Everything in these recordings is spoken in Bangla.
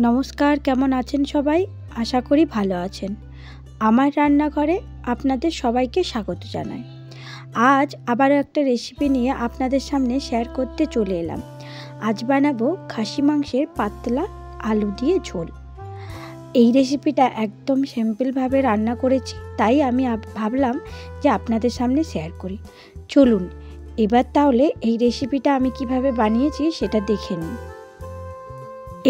নমস্কার, কেমন আছেন সবাই? আশা করি ভালো আছেন। আমার রান্নাঘরে আপনাদের সবাইকে স্বাগত জানাই। আজ আবারও একটা রেসিপি নিয়ে আপনাদের সামনে শেয়ার করতে চলে এলাম। আজ বানাবো খাসি মাংসের পাতলা আলু দিয়ে ঝোল। এই রেসিপিটা একদম সিম্পলভাবে রান্না করেছি, তাই আমি ভাবলাম যে আপনাদের সামনে শেয়ার করি। চলুন এবার তাহলে এই রেসিপিটা আমি কিভাবে বানিয়েছি সেটা দেখে নিন।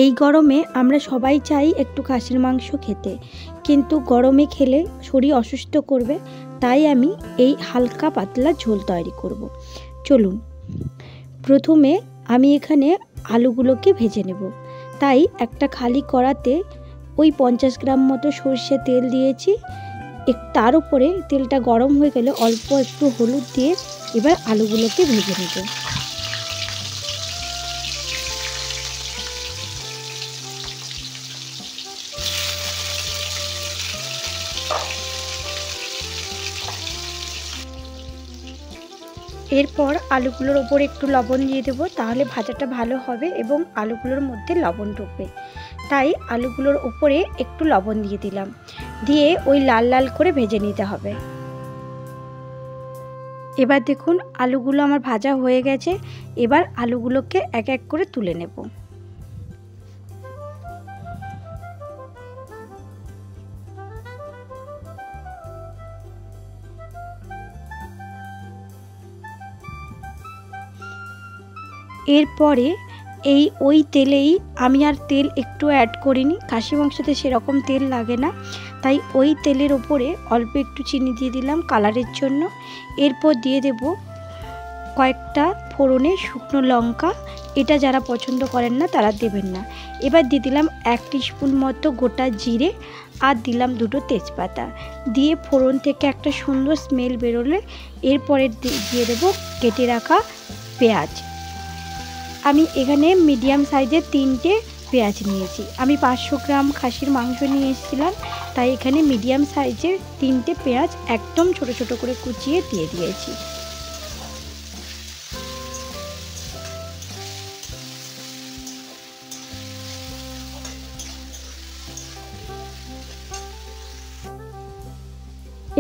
এই গরমে আমরা সবাই চাই একটু খাসির মাংস খেতে, কিন্তু গরমে খেলে শরীর অসুস্থ করবে, তাই আমি এই হালকা পাতলা ঝোল তৈরি করব। চলুন, প্রথমে আমি এখানে আলুগুলোকে ভেজে নেব। তাই একটা খালি কড়াতে ওই 50 গ্রাম মতো সর্ষে তেল দিয়েছি। তার উপরে তেলটা গরম হয়ে গেলে অল্প একটু হলুদ দিয়ে এবার আলুগুলোকে ভেজে নেব। এরপর আলুগুলোর ওপর একটু লবণ দিয়ে দেবো, তাহলে ভাজাটা ভালো হবে এবং আলুগুলোর মধ্যে লবণ ঢুকবে। তাই আলুগুলোর ওপরে একটু লবণ দিয়ে দিলাম, দিয়ে ওই লাল লাল করে ভেজে নিতে হবে। এবার দেখুন আলুগুলো আমার ভাজা হয়ে গেছে। এবার আলুগুলোকে এক এক করে তুলে নেব। এরপরে ওই তেলেই আমি আর তেল একটু অ্যাড করিনি, খাসি মাংসতে সেরকম তেল লাগে না, তাই ওই তেলের ওপরে অল্প একটু চিনি দিয়ে দিলাম কালারের জন্য। এরপর দিয়ে দেব কয়েকটা ফোড়নে শুকনো লঙ্কা, এটা যারা পছন্দ করেন না তারা দেবেন না। এবার দিয়ে দিলাম 1 টিস্পুন মতো গোটা জিরে, আর দিলাম 2টো তেজপাতা, দিয়ে ফোড়ন থেকে একটা সুন্দর স্মেল বেরোলে এরপরে দিয়ে দেবো কেটে রাখা পেঁয়াজ। আমি এখানে মিডিয়াম সাইজের 3টে পেঁয়াজ নিয়েছি। আমি 500 গ্রাম খাসির মাংস নিয়ে এসেছিলাম, তাই এখানে মিডিয়াম সাইজের 3টে পেঁয়াজ একদম ছোট ছোট করে কুচিয়ে দিয়ে দিয়েছি।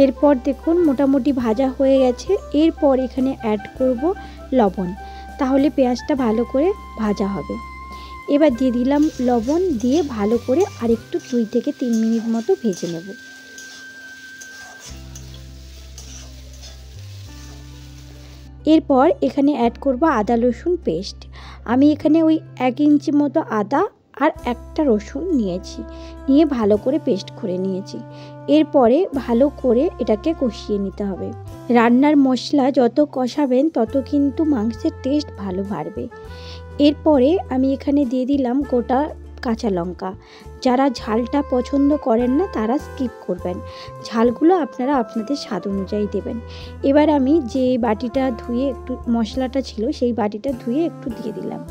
এরপর দেখুন মোটামুটি ভাজা হয়ে গেছে। এরপর এখানে অ্যাড করব লবণ, তাহলে পেঁয়াজটা ভালো করে ভাজা হবে। এবার দিয়ে দিলাম লবণ, দিয়ে ভালো করে আরেকটু 2 থেকে 3 মিনিট মতো ভেজে নেব। এরপর এখানে অ্যাড করব আদা রসুন পেস্ট। আমি এখানে ওই 1 ইঞ্চি মতো আদা আর একটা রসুন নিয়েছি, নিয়ে ভালো করে পেস্ট করে নিয়েছি। এরপরে ভালো করে এটাকে কষিয়ে নিতে হবে। রান্নার মশলা যত কষাবেন তত কিন্তু মাংসের টেস্ট ভালো বাড়বে। এরপরে আমি এখানে দিয়ে দিলাম গোটা কাঁচা লঙ্কা। যারা ঝালটা পছন্দ করেন না তারা স্কিপ করবেন, ঝালগুলো আপনারা আপনাদের স্বাদ অনুযায়ী দেবেন। এবার আমি যে বাটিটা ধুয়ে একটু মশলাটা ছিল সেই বাটিটা ধুয়ে একটু দিয়ে দিলাম,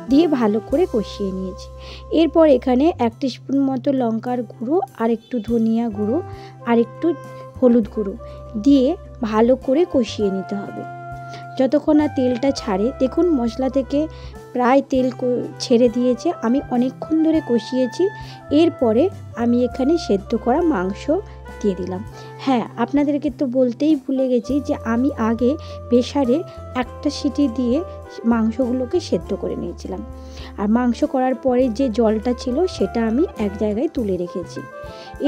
দিয়ে ভালো করে কষিয়ে নিয়েছি। এরপর এখানে 1 টিস্পুন মতো লঙ্কার গুঁড়ো, আর একটু ধনিয়া গুঁড়ো, আর একটু হলুদ গুঁড়ো দিয়ে ভালো করে কষিয়ে নিতে হবে যতক্ষণ না তেলটা ছাড়ে। দেখুন মশলা থেকে প্রায় তেল ছেড়ে দিয়েছে, আমি অনেকক্ষণ ধরে কষিয়েছি। এরপরে আমি এখানে সেদ্ধ করা মাংস দিয়ে দিলাম। হ্যাঁ, আপনাদেরকে তো বলতেই ভুলে গেছি যে আমি আগে প্রেসারে একটা সিটি দিয়ে মাংসগুলোকে সেদ্ধ করে নিয়েছিলাম, আর মাংস করার পরে যে জলটা ছিল সেটা আমি এক জায়গায় তুলে রেখেছি।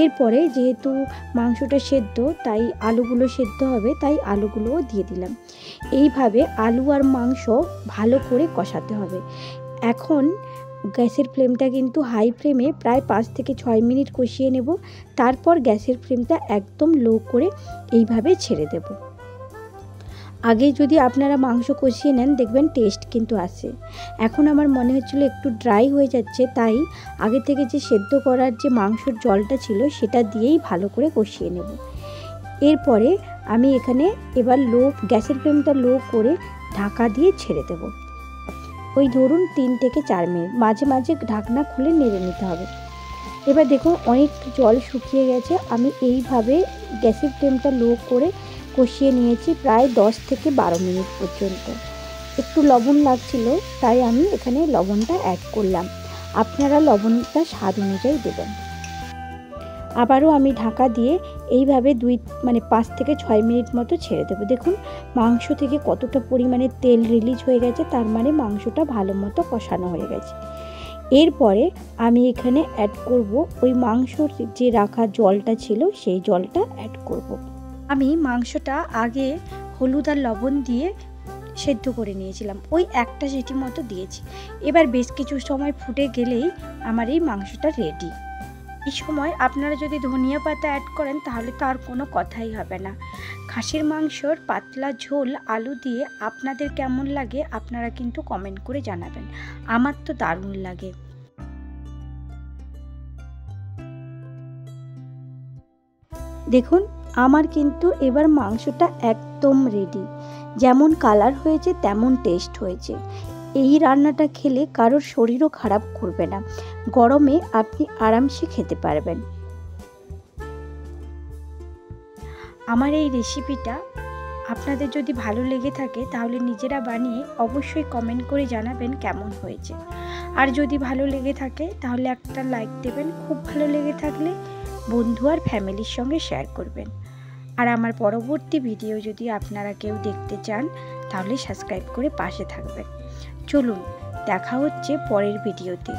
এরপরে যেহেতু মাংসটা সেদ্ধ, তাই আলুগুলো সেদ্ধ হবে, তাই আলুগুলোও দিয়ে দিলাম। এইভাবে আলু আর মাংস ভালো করে কষাতে হবে। এখন গ্যাসের ফ্লেমটা কিন্তু হাই ফ্লেমে প্রায় 5 থেকে 6 মিনিট কষিয়ে নেব। তারপর গ্যাসের ফ্লেমটা একদম লো করে এইভাবে ছেড়ে দেব। আগে যদি আপনারা মাংস কষিয়ে নেন দেখবেন টেস্ট কিন্তু আসে। এখন আমার মনে হচ্ছিল একটু ড্রাই হয়ে যাচ্ছে, তাই আগে থেকে যে সেদ্ধ করার যে মাংসর জলটা ছিল সেটা দিয়েই ভালো করে কষিয়ে নেব। এরপরে আমি এখানে এবার গ্যাসের ফ্লেমটা লো করে ঢাকা দিয়ে ছেড়ে দেব। ওই ধরুন 3 থেকে 4 মিনিট, মাঝে মাঝে ঢাকনা খুলে নেড়ে নিতে হবে। এবার দেখুন অনেক জল শুকিয়ে গেছে। আমি এইভাবে গ্যাসের ফ্লেমটা লো করে কষিয়ে নিয়েছি প্রায় 10 থেকে 12 মিনিট পর্যন্ত। একটু লবণ লাগছিল, তাই আমি এখানে লবণটা অ্যাড করলাম। আপনারা লবণটা স্বাদ অনুযায়ী দেবেন। আবারও আমি ঢাকা দিয়ে এইভাবে 5 থেকে 6 মিনিট মতো ছেড়ে দেবো। দেখুন মাংস থেকে কতটা পরিমাণে তেল রিলিজ হয়ে গেছে, তার মানে মাংসটা ভালো মতো কষানো হয়ে গেছে। এরপরে আমি এখানে অ্যাড করব ওই মাংসর যে রাখা জলটা ছিল সেই জলটা অ্যাড করব। আমি মাংসটা আগে হলুদ আর লবণ দিয়ে সেদ্ধ করে নিয়েছিলাম, ওই একটা সিটি মতো দিয়েছি। এবার বেশ কিছু সময় ফুটে গেলেই আমার এই মাংসটা রেডি। এই সময় আপনারা যদি ধনিয়া পাতা অ্যাড করেন তাহলে তো আর কোনো কথাই হবে না। খাসির মাংসর পাতলা ঝোল আলু দিয়ে আপনাদের কেমন লাগে আপনারা কিন্তু কমেন্ট করে জানাবেন। আমার তো দারুণ লাগে। দেখুন আমার কিন্তু এবার মাংসটা একদম রেডি। যেমন কালার হয়েছে তেমন টেস্ট হয়েছে। এই রান্নাটা খেলে কারোর শরীরও খারাপ করবে না, গরমে আপনি আরামসে খেতে পারবেন। আমার এই রেসিপিটা আপনাদের যদি ভালো লেগে থাকে তাহলে নিজেরা বানিয়ে অবশ্যই কমেন্ট করে জানাবেন কেমন হয়েছে। আর যদি ভালো লেগে থাকে তাহলে একটা লাইক দেবেন, খুব ভালো লেগে থাকলে বন্ধু আর ফ্যামিলির সঙ্গে শেয়ার করবেন। আর আমার পরবর্তী ভিডিও যদি আপনারা কেউ দেখতে চান তাহলে সাবস্ক্রাইব করে পাশে থাকবেন। চলুন দেখা হচ্ছে পরের ভিডিওতে।